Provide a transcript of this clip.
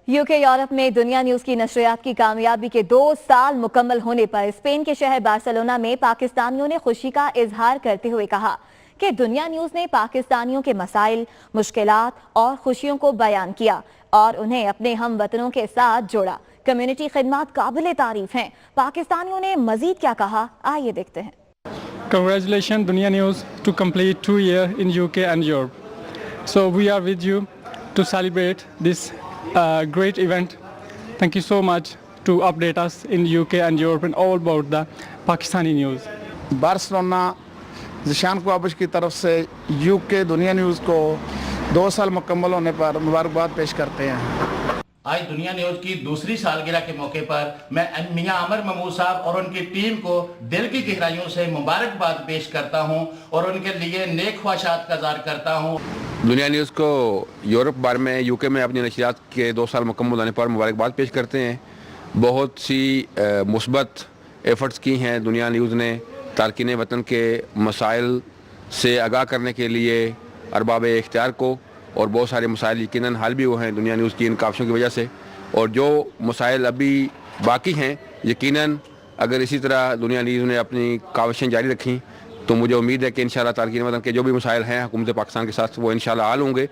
UK Europe में दुनिया news की नशरियात की कामयाबी के 2 साल मुकम्मल होने पर स्पेन के शहर बार्सिलोना में पाकिस्तानियों ने खुशी का इजहार करते हुए कहा कि दुनिया न्यूज ने पाकिस्तानियों के मसाइल, मुश्किलात और खुशियों को बयान किया और उन्हें अपने हम वतनों के साथ जोड़ा। कम्युनिटी खिदमत काबिल तारीफ हैं। पाकिस्तानियों ने मजीद क्या कहा, आइए देखते हैं। Congratulations Dunya News to complete 2 years in UK and Europe. So we are with you to celebrate this great event. Thank you so much to update us in UK and Europe and all about the Pakistani news. Barcelona Zeeshan क्वाबिश की तरफ से UK दुनिया news को 2 साल मुकम्मल होने पर मुबारकबाद पेश करते हैं। आज दुनिया न्यूज की दूसरी सालगिरह के मौके पर मैं मियां अमर महमूद साहब और उनकी टीम को दिल की गहराइयों से मुबारकबाद पेश करता हूं और उनके लिए नेक ख्वाहिशात का इज़हार करता हूं। दुनिया न्यूज़ को यूरोप बार में यूके में अपनी नशरियात के 2 साल मुकम्मल होने पर मुबारकबाद पेश करते हैं। बहुत सी मुस्बत एफ़र्ट्स की हैं दुनिया न्यूज़ ने तारकीन वतन के मसाइल से आगाह करने के लिए अरबाब इख्तियार को, और बहुत सारे मसाइल यकीनन हल भी हुए हैं दुनिया न्यूज़ की इन काविशों की वजह से, और जो मसाइल अभी बाकी हैं यकीनन अगर इसी तरह दुनिया न्यूज़ ने अपनी काविशें जारी रखी तो मुझे उम्मीद है कि इंशाल्लाह तारकीन वतन के जो भी मसाइल हैं हुकूमत पाकिस्तान के साथ वो इंशाल्लाह हल होंगे।